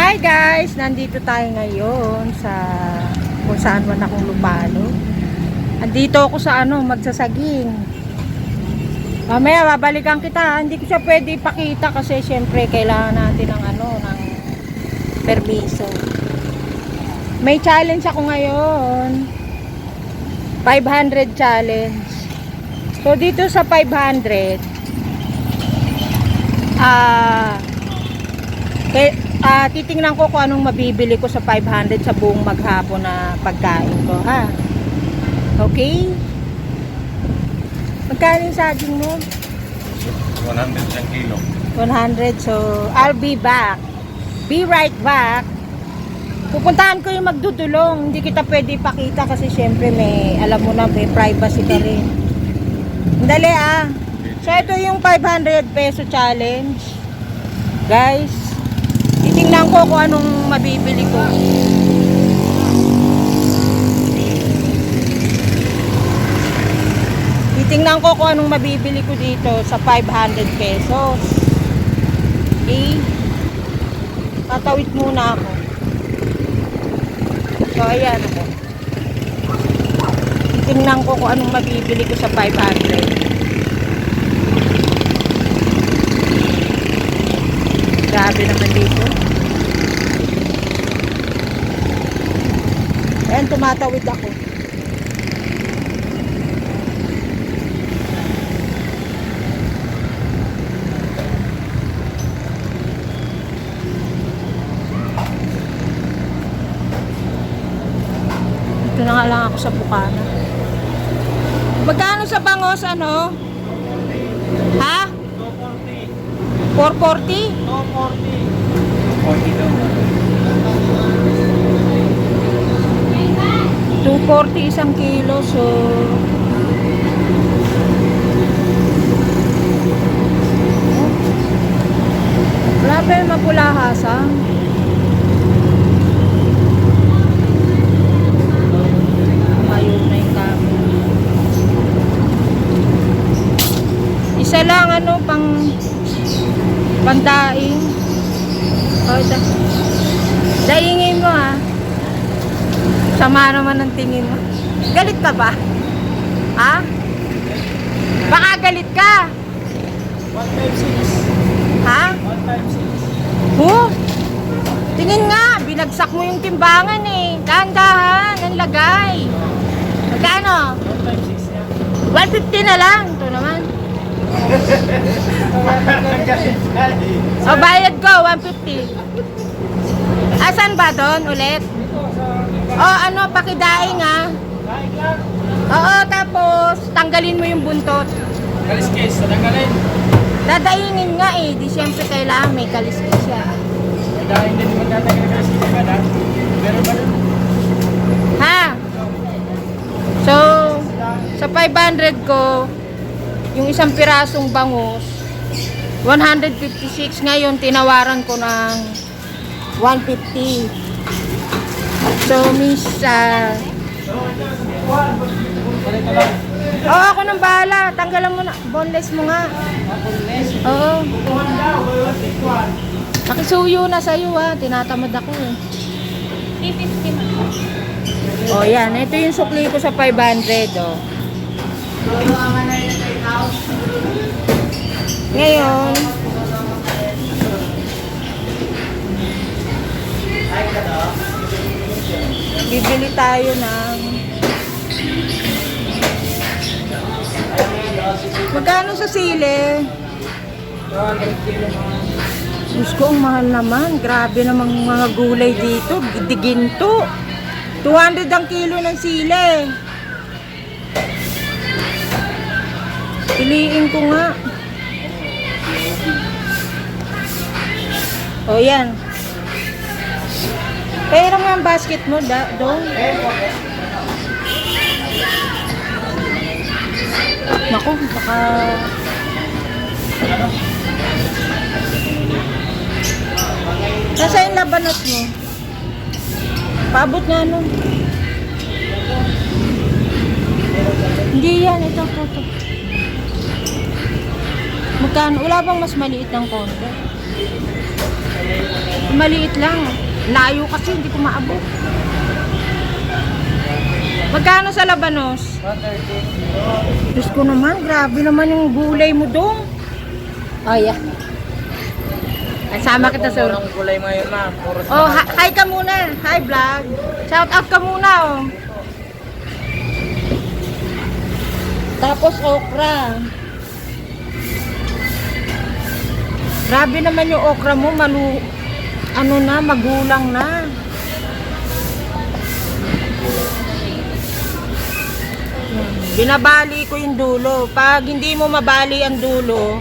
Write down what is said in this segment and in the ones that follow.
Hi guys! Nandito tayo ngayon sa kung saan man akong lupalo. Andito ako sa magsasaging. Mamaya babalikan kita. Hindi ko siya pwede ipakita kasi syempre kailangan natin ng ng permiso. May challenge ako ngayon. 500 challenge. So dito sa 500 titingnan ko kung anong mabibili ko sa 500 sa buong maghapon na pagkain ko, ha? Okay? Magkano yung saging mo? 100 ang kilo. 100, so I'll be back. Be right back. Pupuntahan ko yung magdudulong. Hindi kita pwede ipakita kasi syempre may, alam mo na, may privacy ka rin. Dali So ito yung 500 peso challenge. Guys, titingnan ko kung anong mabibili ko. Titingnan ko kung anong mabibili ko dito sa 500 pesos. Okay? Tatawid muna ako. So ayan ako. Titingnan ko kung anong mabibili ko sa 500. Grabe naman dito. Ayan, tumatawid ako. Ito na nga lang ako sa Bukana. Magkano sa bangos, Ha? 440? 240 daw. 240 isang kilo, so wala pa yung mapulahasang. Ayun na yung kami. Isa lang pandaing. Daingin mo sama naman ang tingin mo. Galit ka ba? Ha? Baka galit ka. 156. Ha? 156. Tingin nga, binagsak mo yung timbangan Dahan-dahan, ang lagay. Magkano? 156 yan. 150 na lang. Ito naman. Bayad ko, 150. Asan ba doon ulit? Pakidaing Oo, tapos tanggalin mo yung buntot. Kaliskis, tanggalin. Dadaingin nga di siyempre kailangan may kaliskis siya. Dahil hindi naman tatanggal ng kaliskis ka na. Meron ba rin? Ha? So, sa 500 ko, yung isang pirasong bangus, 156. Ngayon, tinawaran ko ng 150. So, miss, ako nang bahala. Tanggalan mo na. Boneless mo nga. Oo. Nakisuyo na sa'yo Tinatamad ako 350 yan. Ito yung sukli ko sa 500 Ngayon, bibili tayo ng magkano sa sili? Diyos ko, ang mahal naman. Grabe namang mga gulay dito. Ginto. 200 ang kilo ng sili. Piliin ko nga. Yan. Pera mo ang basket mo, doon. Naku, baka... Nasa yung labanos mo? Paabot nga Hindi yan, ito. Magkano? Wala bang mas maliit ng konti? Maliit lang. Layo kasi, hindi ko maabot. Magkano sa labanos? 130. Diyos ko naman, grabe naman yung gulay mo doon. Ay, yeah. Ay, sama kita sa... Purong gulay ngayon, ma'am. Puro sa... Oh, hi ka muna. Hi, vlog. Shout out ka muna, oh. Tapos okra. Grabe naman yung okra mo, ano na, magulang na. Binabali ko yung dulo. Pag hindi mo mabali ang dulo,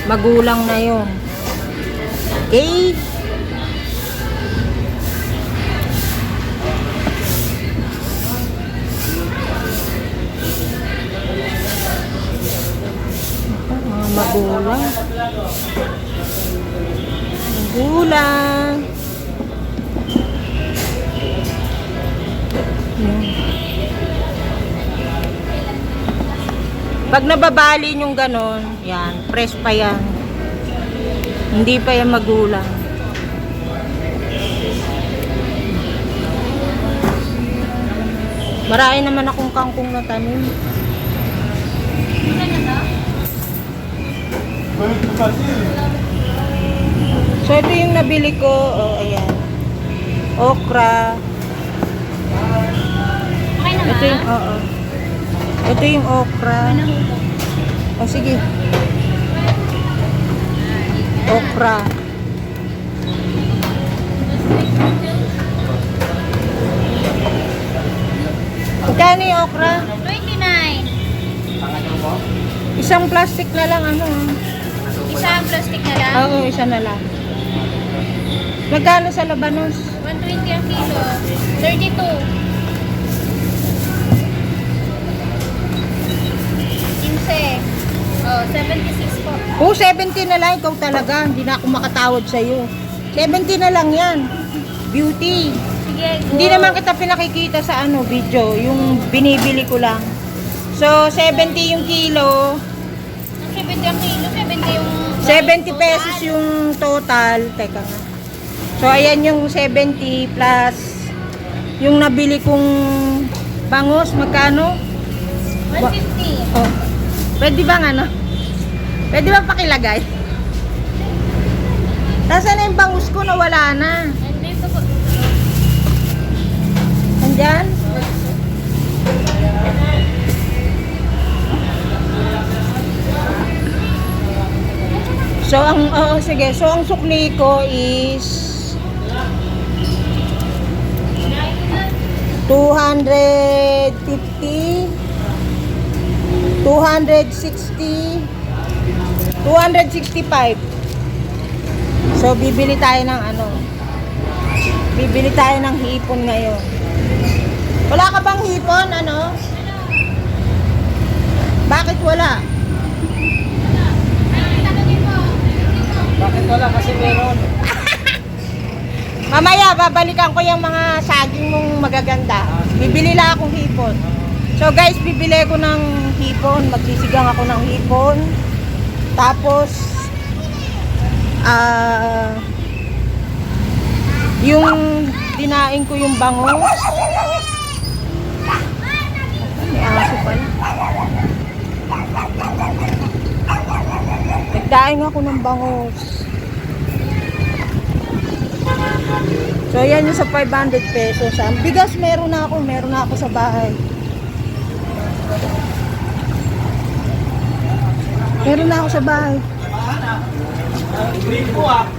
magulang na yun. Okay? Magulang. Magulang. Pag nababali yung ganon, yan, fresh pa yan. Hindi pa yan magulang. Marami naman akong kangkong na tanim. So ito yung nabili ko, oh ayan. Okra. Ito yung, oo. Ito yung okra. Oh sige. Okra. Magkano yung okra? 29. Isang plastic na lang ano. Isang plastic na lang. Oo, isa na lang. Magkano sa labanos? 120 ang kilo. 32. 15. Oh, 76 po. Oh, 70 na lang. Ikaw talaga. Hindi na ako makatawad sa'yo. 70 na lang yan. Beauty. Sige, go. Hindi naman kita pinakikita sa ano video. Yung binibili ko lang. So, 70 yung kilo. 70 ang kilo. 70 yung... 70 pesos yung total. Teka nga. So, ayan yung 70 plus yung nabili kong bangus. Magkano? 150. Oh. Pwede bang ano? Pwede bang pakilagay? Nasaan na yung bangus ko? Nawala na. Nandito po. Nandyan? So, sige. So, ang sukli ko is 250, 260, 265. So, bibili tayo ng ano? Bibili tayo ng hipon ngayon. Wala ka bang hipon? Ano? Bakit wala? Bakit wala? Kasi meron. Mamaya, babalikan ko yung mga saging mong magaganda. Bibili lang akong hipon. So guys, bibili ko ng hipon. Magsisigang ako ng hipon. Tapos, yung dinain ko yung bangus. May aso pala. Nagdaing ako ng bangus. So, yan yung sa 500 pesos. Ang bigas meron na ako sa bahay. Meron na ako sa bahay. Green po ah.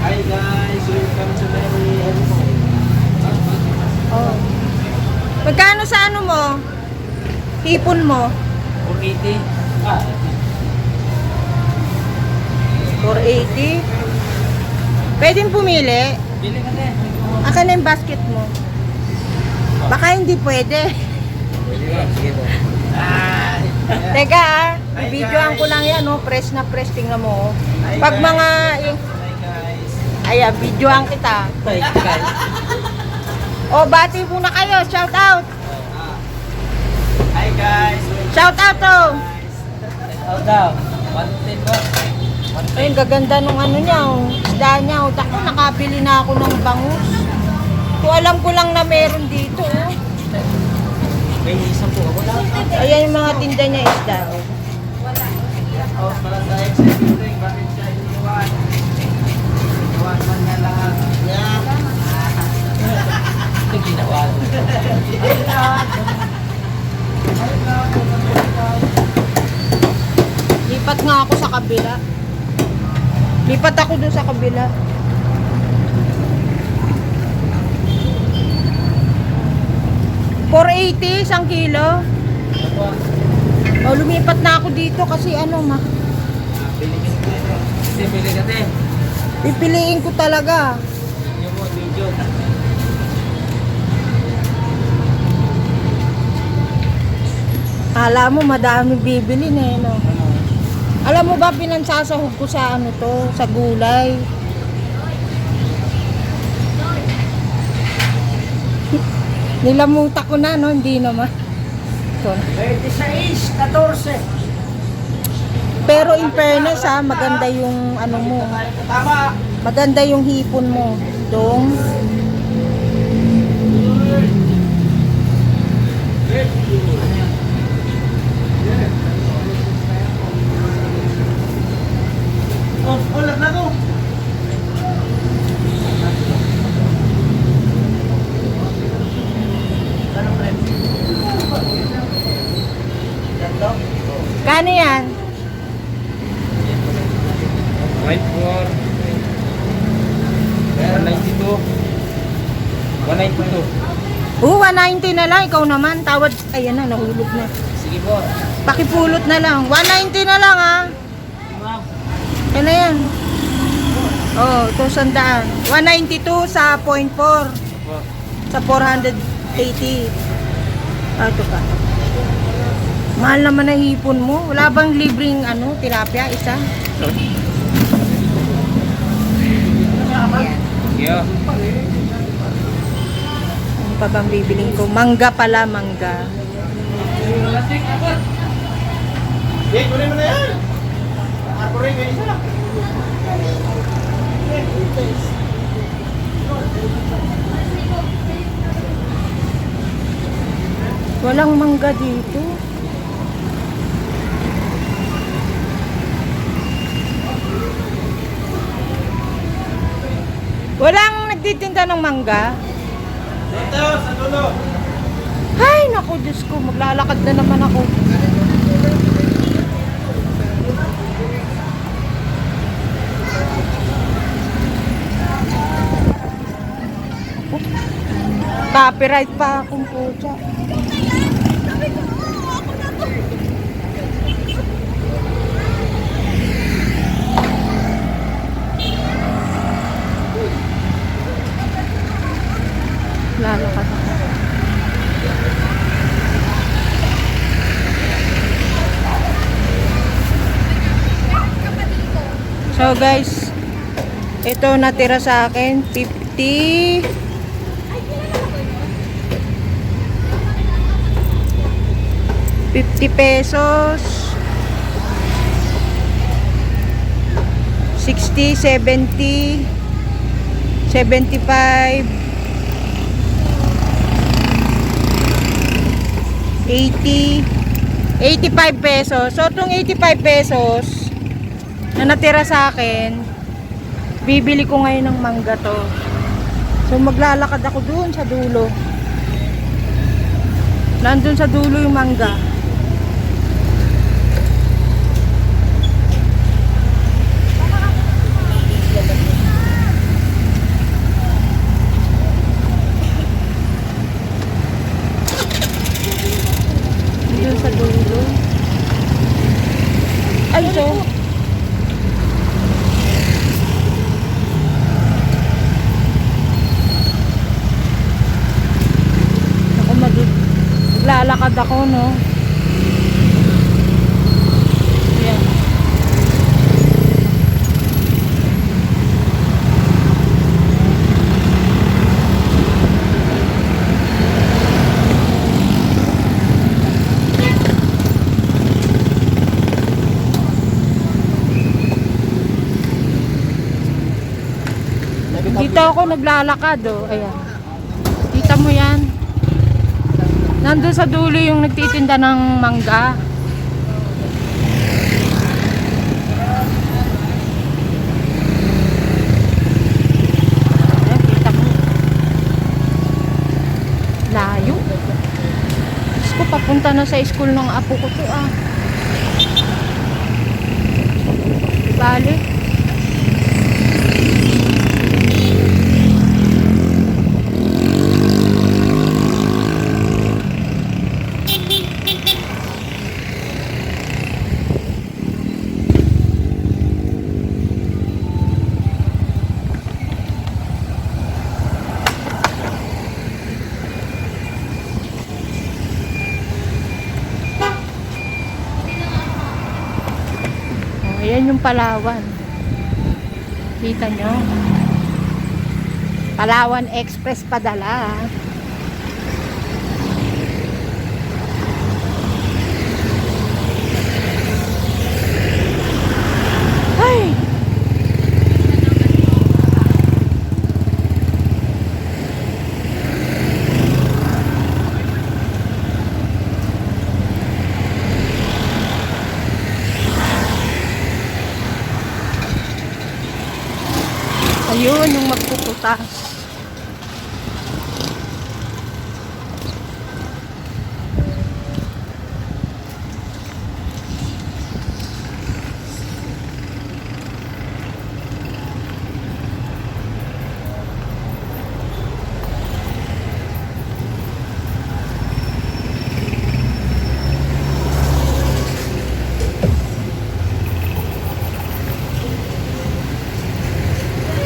Hi guys, welcome to my Oh. Magkano sa ano mo? Hipon mo? 480. Ah, 480. Pwedeng pumili. bili ka na. Akin na yung basket mo. Baka hindi pwede. Sige po. Teka i-videoan ko lang yan, no? Press na press, tingnan mo. Oh. Pag mga, Hi guys. ayan, videoan kita. Hi guys. O, bati muna kayo, shout out. Hi guys. Shout out, oh. daw. 110 ba? Ayun, gaganda nung ano niya, oh, isda niya. Oh. Tako, nakabili na ako ng bangus. Kung alam ko lang na meron dito. Oh. May isa po. Wala. Ayan yung mga tinda niya isda. Oh. Oh, para sa exciting. Bakit siya iniwan? Iniwan man niya lahat. Ito ginawa. Lipat nga ako sa kabila. Lipat ako dun sa kabila. $4.80 isang kilo. O, lumipat na ako dito kasi ano ma. Bili ka din. Pipiliin ko talaga. Yung mo video. Alam mo, madami bibili na eh, no? Alam mo ba, pinansasahog ko sa ano to, sa gulay. Nilamuta ko na, no? Hindi naman. Ito. 26, 14. Pero in fairness ha, maganda yung ano mo. Tama. Maganda yung hipon mo. Dong. Oh, lag na to. Kano yan? 5-4. 192. 192. 190 na lang. Ikaw naman. Tawad. Ayan na, nahulog na. Sige po. Pakipulot na lang. 190 na lang ha. Ma'am. Yan na yan. Oh, ito sandaan. 192 sa 0.4. Sa 480. Ah, ito pa. Mahal naman na hipon mo. Wala bang libreng ano, tilapia, isa? Ayan. Yeah. Ano pa bang bibiling ko? Mangga pala, mangga. Eh, kunin mo na yan. Ako rin, may isa. Walang mangga dito. Walang nagtitinda ng mangga. Dito, sa dulo. Ay, naku, Diyos ko. Maglalakad na naman ako. Copyright pa akong pucha. Lalakad ako. So guys, ito natira sa akin 50 pesos 60, 70 75 80 85 pesos. So itong 85 pesos na natira sa akin, bibili ko ngayon ng mangga to. So maglalakad ako doon sa dulo. Nandun sa dulo yung mangga. Nandun sa dulo. Ay, so lalakad ako, no? Ayan. Dito ako naglalakad, oh. Ayan. Kita mo yan. Nandun sa dulo yung nagtitinda ng mangga. Ayan, kita mo. Layo. Diyos ko, papunta na sa school ng apo ko to, ah. Bale. Ayan yung Palawan. Kita nyo? Palawan Express padala. Ay! Ayun, yung magpuputas.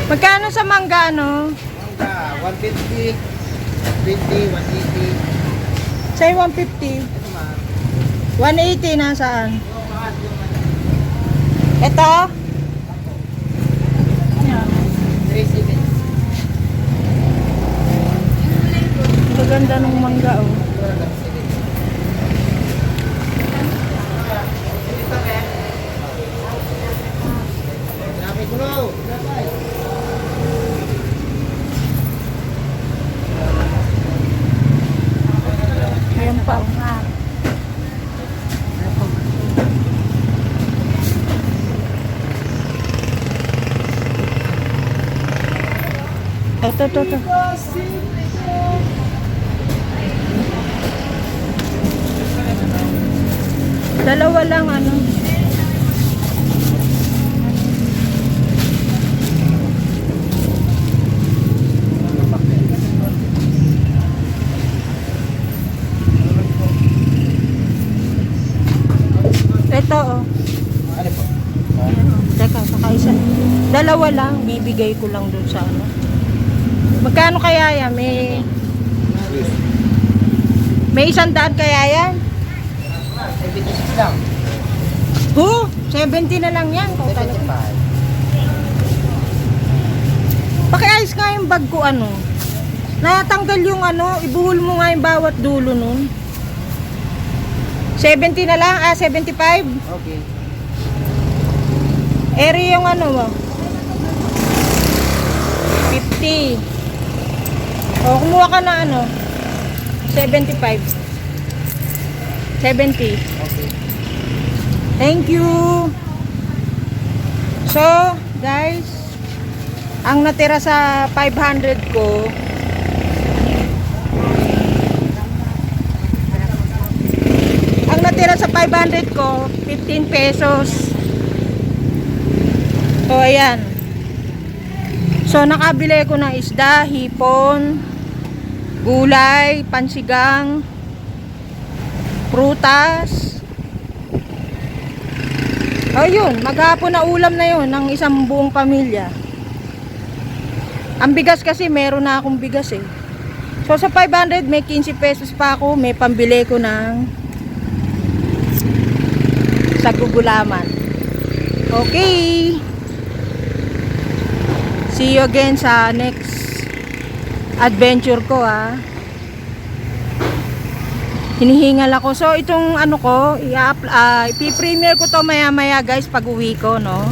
Magkano sa mangga, ano? Mangga, 150, 120, 180. Say 150. Ito ma'am. 180 nasaan? Ito, mahal yung ano. Ito? 370. Maganda ng mangga, oh. Dami gulo. Ayan pa, oh. Ito. Dalawa lang, ano. Ito, oh. Ano po? Teka, saka isa. Dalawa lang, bibigay ko lang dun sa ano. Magkano kaya yan? May 100 kaya yan? 76 lang. Ho, 70 na lang yan. Kung talaga. 75. Pakiayos nga yung bag ko, ano. Natanggal yung ano, ibuhol mo nga yung bawat dulo nun. 70 na lang, 75. Okay. Eri yung ano mo. 50. O, kumuha ka na ano. 75. 70. Okay. Thank you. So, guys, ang natira sa 500 ko, ang natira sa 500 ko, 15 pesos. So, ayan. So, nakabili ko ng isda, hipon, gulay, pansigang, prutas. Ayun, maghapon na ulam na yun ng isang buong pamilya. Ang bigas kasi, meron na akong bigas eh. So sa 500, may 15 pesos pa ako, may pambili ko ng sa gugulaman. Okay. See you again sa next adventure ko, ha. Hinihingal ako. So itong ano ko, i-premiere ko to maya-maya, guys, pag uwi ko, no.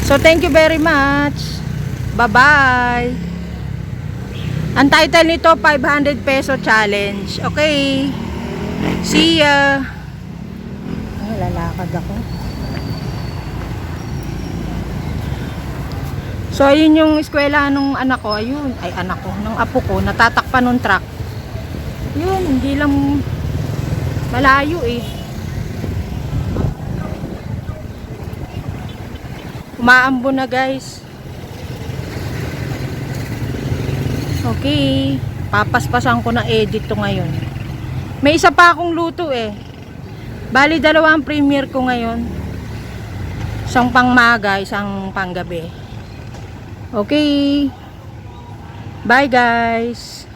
So thank you very much. Bye-bye. Ang title nito, 500 peso challenge. Okay. See ya. Lalakad ako. So, ayun yung eskwela nung anak ko. Ayun. Ay, anak ko. Nung apo ko. Natatakpan nung truck. Yun. Hindi lang malayo eh. Umaambo na guys. Okay. Papaspasan ko ng edit to ngayon. May isa pa akong luto eh. Bali, 2 ang premiere ko ngayon. Isang pangmaga, isang panggabi. Okay. Bye guys.